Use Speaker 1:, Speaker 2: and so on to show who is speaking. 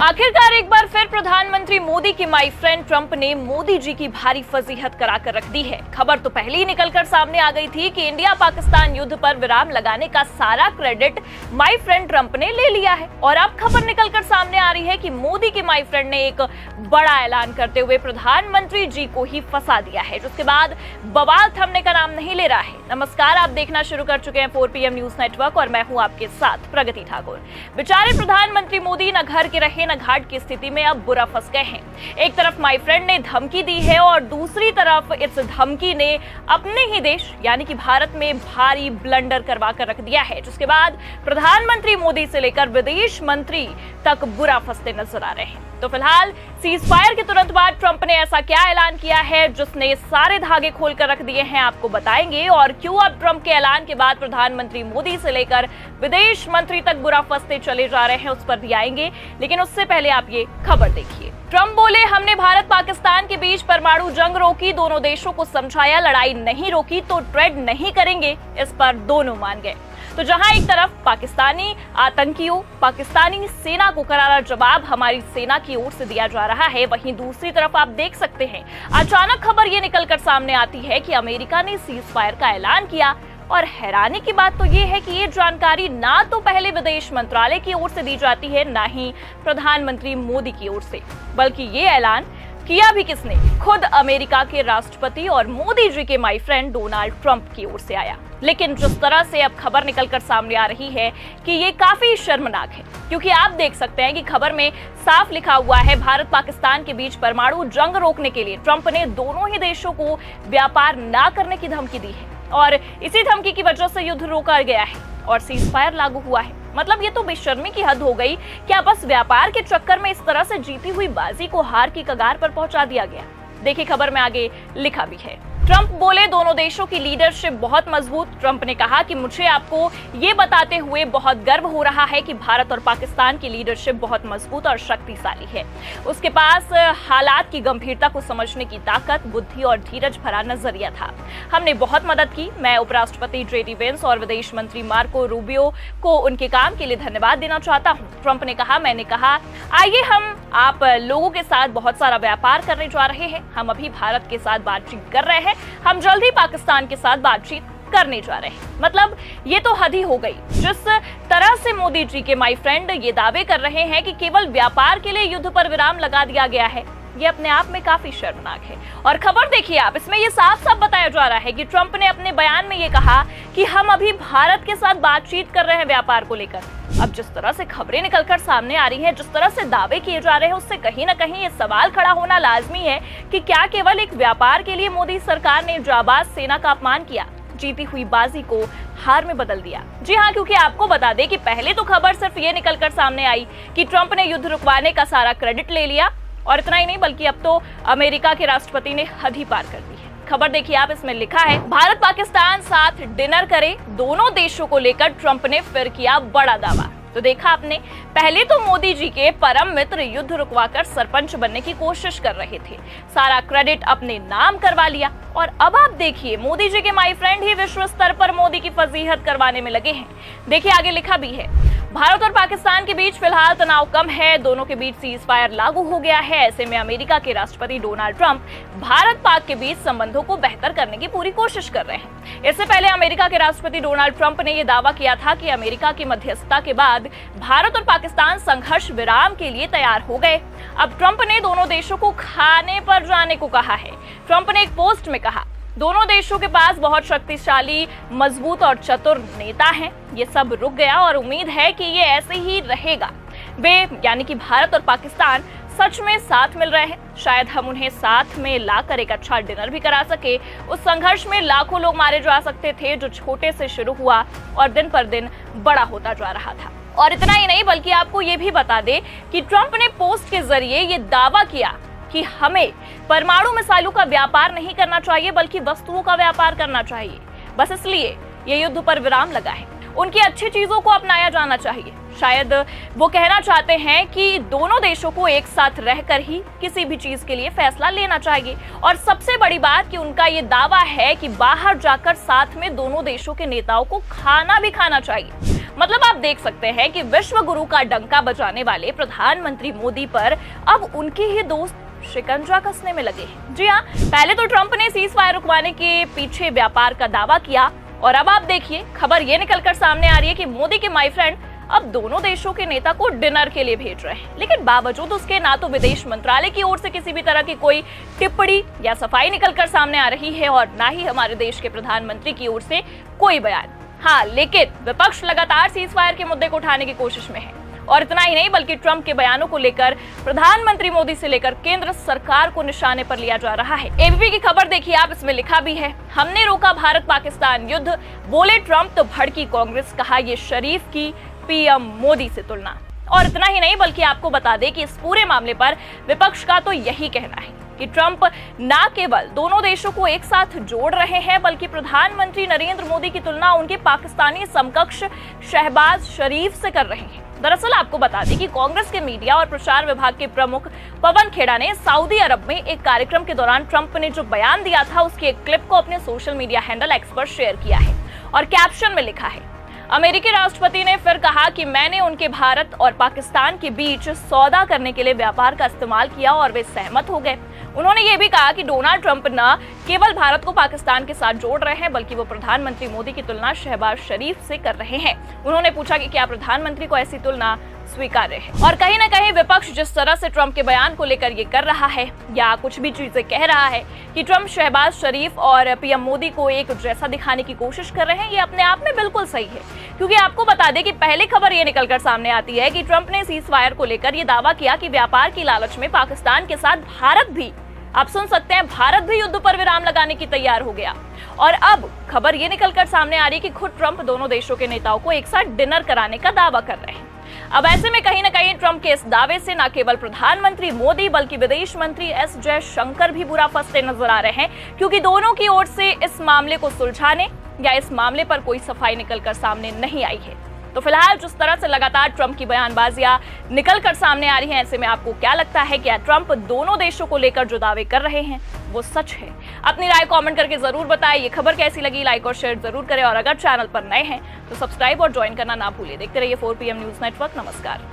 Speaker 1: आखिरकार एक बार फिर प्रधानमंत्री मोदी के माय फ्रेंड ट्रंप ने मोदी जी की भारी फजीहत कराकर रख दी है। खबर तो पहले ही निकलकर सामने आ गई थी कि इंडिया पाकिस्तान युद्ध पर विराम लगाने का सारा क्रेडिट माय फ्रेंड ट्रंप ने ले लिया है और अब खबर निकलकर सामने आ रही है कि मोदी के माय फ्रेंड ने एक बड़ा ऐलान करते हुए प्रधानमंत्री जी को ही फंसा दिया है, जिसके बाद बवाल थमने का नाम नहीं ले रहा है। नमस्कार, आप देखना शुरू कर चुके हैं 4 PM न्यूज नेटवर्क और मैं हूं आपके साथ प्रगति ठाकुर। बेचारे प्रधानमंत्री मोदी न घर के रहे न घाट की स्थिति में अब बुरा फंस गए हैं। एक तरफ माय फ्रेंड ने धमकी दी है और दूसरी तरफ इस धमकी ने अपने ही देश यानी कि भारत में भारी ब्लंडर करवा कर रख दिया है, जिसके बाद प्रधानमंत्री मोदी से लेकर विदेश मंत्री तक बुरा फंसते नजर आ रहे हैं। तो फिलहाल सीज फायर के तुरंत बाद ट्रंप ने ऐसा क्या ऐलान किया है जिसने सारे धागे खोलकर रख दिए हैं, आपको बताएंगे। और क्यों अब ट्रंप के ऐलान के बाद प्रधानमंत्री मोदी से लेकर विदेश मंत्री तक बुरा फंसते चले जा रहे हैं, उस पर भी आएंगे। लेकिन उससे पहले आप ये खबर देखिए। ट्रंप बोले, हमने भारत पाकिस्तान के बीच परमाणु जंग रोकी, दोनों देशों को समझाया, लड़ाई नहीं रोकी तो ट्रेड नहीं करेंगे। इस पर दोनों मान गए। तो जहां एक तरफ पाकिस्तानी आतंकियों, पाकिस्तानी सेना को करारा जवाब हमारी सेना की ओर से दिया जा रहा है, वहीं दूसरी तरफ आप देख सकते हैं अचानक खबर ये निकलकर सामने आती है कि अमेरिका ने सीज फायर का ऐलान किया। और हैरानी की बात तो ये है कि ये जानकारी ना तो पहले विदेश मंत्रालय की ओर से दी जाती है, ना ही प्रधानमंत्री मोदी की ओर से, बल्कि ये ऐलान किया भी किसने? खुद अमेरिका के राष्ट्रपति और मोदी जी के माय फ्रेंड डोनाल्ड ट्रंप की ओर से आया। लेकिन जिस तरह से अब खबर निकलकर सामने आ रही है कि ये काफी शर्मनाक है, क्योंकि आप देख सकते हैं कि खबर में साफ लिखा हुआ है भारत पाकिस्तान के बीच परमाणु जंग रोकने के लिए ट्रंप ने दोनों ही देशों को व्यापार ना करने की धमकी दी है और इसी धमकी की वजह से युद्ध रोका गया है और सीज फायर लागू हुआ है। मतलब ये तो बेशर्मी की हद हो गई। क्या बस व्यापार के चक्कर में इस तरह से जीती हुई बाजी को हार की कगार पर पहुंचा दिया गया? देखिए खबर में आगे लिखा भी है। ट्रंप बोले, दोनों देशों की लीडरशिप बहुत मजबूत। ट्रंप ने कहा कि मुझे आपको ये बताते हुए बहुत गर्व हो रहा है कि भारत और पाकिस्तान की लीडरशिप बहुत मजबूत और शक्तिशाली है। उसके पास हालात की गंभीरता को समझने की ताकत, बुद्धि और धीरज भरा नजरिया था। हमने बहुत मदद की। मैं उपराष्ट्रपति JD वेंस और विदेश मंत्री मार्को रूबियो को उनके काम के लिए धन्यवाद देना चाहता हूँ। ट्रंप ने कहा, मैंने कहा आइए हम आप लोगों के साथ बहुत सारा व्यापार करने जा रहे हैं। हम अभी भारत के साथ बातचीत कर रहे हैं, हम जल्द ही पाकिस्तान के साथ बातचीत करने जा रहे हैं। मतलब ये तो हद ही हो गई। जिस तरह से मोदी जी के माय फ्रेंड ये दावे कर रहे हैं कि केवल व्यापार के लिए युद्ध पर विराम लगा दिया गया है, ये अपने आप में काफी शर्मनाक है। और खबर देखिए आप, इसमें ये साफ साफ बताया जा रहा है कि ट्रंप ने अपने बयान में ये कहा कि हम अभी भारत के साथ बातचीत कर रहे हैं व्यापार को लेकर। अब जिस तरह से खबरें निकलकर सामने आ रही हैं, जिस तरह से दावे किए जा रहे हैं, उससे कहीं ना कहीं ये सवाल खड़ा होना लाजमी है कि क्या केवल एक व्यापार के लिए मोदी सरकार ने जाबाज सेना का अपमान किया, जीती हुई बाजी को हार में बदल दिया? जी हाँ, क्योंकि आपको बता दें कि पहले तो खबर सिर्फ ये निकलकर सामने आई कि ट्रंप ने युद्ध रुकवाने का सारा क्रेडिट ले लिया और इतना ही नहीं बल्कि अब तो अमेरिका के राष्ट्रपति ने हद ही पार कर दी है। खबर देखिए आप, इसमें लिखा है भारत पाकिस्तान साथ डिनर करे, दोनों देशों को लेकर ट्रंप ने फिर किया बड़ा दावा। तो देखा आपने, पहले तो मोदी जी के परम मित्र युद्ध रुकवाकर सरपंच बनने की कोशिश कर रहे थे, सारा क्रेडिट अपने नाम करवा लिया और अब आप देखिए मोदी जी के माय फ्रेंड ही विश्व स्तर पर मोदी की फजीहत करवाने में लगे हैं। देखिए आगे लिखा भी है, भारत और पाकिस्तान के बीच फिलहाल तनाव कम है, दोनों के बीच सीज फायर लागू हो गया है। ऐसे में अमेरिका के राष्ट्रपति डोनाल्ड ट्रंप भारत पाक के बीच संबंधों को बेहतर करने की पूरी कोशिश कर रहे हैं। इससे पहले अमेरिका के राष्ट्रपति डोनाल्ड ट्रंप ने यह दावा किया था कि अमेरिका की मध्यस्थता के बाद भारत और पाकिस्तान संघर्ष विराम के लिए तैयार हो गए। अब ट्रंप ने दोनों देशों को खाने पर जाने को कहा है। ट्रंप ने एक पोस्ट में कहा, दोनों देशों के पास बहुत शक्तिशाली, मजबूत और चतुर नेता हैं। ये सब रुक गया और उम्मीद है कि ये ऐसे ही रहेगा। वे यानी कि भारत और पाकिस्तान सच में साथ मिल रहे हैं। शायद हम उन्हें साथ में लाकर एक अच्छा डिनर भी करा सके। उस संघर्ष में लाखों लोग मारे जा सकते थे जो छोटे से शुरू हुआ और दिन पर दिन बड़ा होता जा रहा था। और इतना ही नहीं बल्कि आपको ये भी बता दें कि ट्रंप ने पोस्ट के जरिए ये दावा किया कि हमें परमाणु मिसाइलों का व्यापार नहीं करना चाहिए बल्कि वस्तुओं का व्यापार करना चाहिए। बस इसलिए ये युद्ध पर विराम लगा है। उनकी अच्छी चीजों को अपनाया जाना चाहिए। शायद वो कहना चाहते हैं कि दोनों देशों को एक साथ रहकर ही किसी भी चीज के लिए फैसला लेना चाहिए। और सबसे बड़ी बात कि उनका ये दावा है कि बाहर जाकर साथ में दोनों देशों के नेताओं को खाना भी खाना चाहिए। मतलब आप देख सकते हैं कि विश्व गुरु का डंका बजाने वाले प्रधानमंत्री मोदी पर अब उनके ही दोस्त शिकंजा कसने में लगे हैं। जी हाँ, पहले तो ट्रंप ने सीज फायर रुकवाने के पीछे व्यापार का दावा किया और अब आप देखिए खबर ये निकलकर सामने आ रही है कि मोदी के माय फ्रेंड अब दोनों देशों के नेता को डिनर के लिए भेज रहे हैं, लेकिन बावजूद उसके ना तो विदेश मंत्रालय की ओर से किसी भी तरह की कोई टिप्पणी या सफाई निकलकर सामने आ रही है और ना ही हमारे देश के प्रधानमंत्री की ओर से कोई बयान। हाँ, लेकिन विपक्ष लगातार सीज फायर के मुद्दे को उठाने की कोशिश में है और इतना ही नहीं बल्कि ट्रंप के बयानों को लेकर प्रधानमंत्री मोदी से लेकर केंद्र सरकार को निशाने पर लिया जा रहा है। एबीपी की खबर देखिए आप, इसमें लिखा भी है, हमने रोका भारत पाकिस्तान युद्ध, बोले ट्रंप तो भड़की कांग्रेस, कहा ये शरीफ की पीएम मोदी से तुलना। और इतना ही नहीं बल्कि आपको बता दें कि इस पूरे मामले पर विपक्ष का तो यही कहना है कि ट्रंप ना केवल दोनों देशों को एक साथ जोड़ रहे हैं बल्कि प्रधानमंत्री नरेंद्र मोदी की तुलना उनके पाकिस्तानी समकक्ष शहबाज शरीफ से कर रहे हैं। दरअसल आपको बता दें कि कांग्रेस के मीडिया और प्रचार विभाग के प्रमुख पवन खेड़ा ने सऊदी अरब में एक कार्यक्रम के दौरान ट्रंप ने जो बयान दिया था उसके एक क्लिप को अपने सोशल मीडिया हैंडल एक्स पर शेयर किया है और कैप्शन में लिखा है, अमेरिकी राष्ट्रपति ने फिर कहा कि मैंने उनके भारत और पाकिस्तान के बीच सौदा करने के लिए व्यापार का इस्तेमाल किया और वे सहमत हो गए। उन्होंने ये भी कहा कि डोनाल्ड ट्रंप न केवल भारत को पाकिस्तान के साथ जोड़ रहे हैं बल्कि वो प्रधानमंत्री मोदी की तुलना शहबाज शरीफ से कर रहे हैं। उन्होंने पूछा कि क्या प्रधानमंत्री को ऐसी तुलना स्वीकार्य है। और कहीं ना कहीं विपक्ष जिस तरह से ट्रंप के बयान को लेकर ये कर रहा है या कुछ भी चीजें कह रहा है कि ट्रंप शहबाज शरीफ और पीएम मोदी को एक जैसा दिखाने की कोशिश कर रहे हैं, ये अपने आप में बिल्कुल सही है। क्योंकि आपको बता दें कि पहली खबर ये निकलकर सामने आती है कि ट्रंप ने सीज फायर को लेकर ये दावा किया कि व्यापार की लालच में पाकिस्तान के साथ भारत भी, आप सुन सकते हैं, भारत भी युद्ध पर विराम लगाने की तैयार हो गया। और अब खबर ये निकलकर सामने आ रही है कि खुद ट्रंप दोनों देशों के नेताओं को एक साथ डिनर कराने का दावा कर रहे हैं। अब ऐसे में कहीं ना कहीं ट्रंप के इस दावे से न केवल प्रधानमंत्री मोदी बल्कि विदेश मंत्री एस जयशंकर भी बुरा फंसते नजर आ रहे हैं, क्योंकि दोनों की ओर से इस मामले को सुलझाने या इस मामले पर कोई सफाई निकलकर सामने नहीं आई है। तो फिलहाल जिस तरह से लगातार ट्रंप की बयानबाजियां निकलकर सामने आ रही हैं, ऐसे में आपको क्या लगता है, क्या ट्रंप दोनों देशों को लेकर जो दावे कर रहे हैं वो सच है? अपनी राय कमेंट करके जरूर बताएं। ये खबर कैसी लगी, लाइक और शेयर जरूर करें और अगर चैनल पर नए हैं तो सब्सक्राइब और ज्वाइन करना ना भूलें। देखते रहिए 4PM न्यूज नेटवर्क। नमस्कार।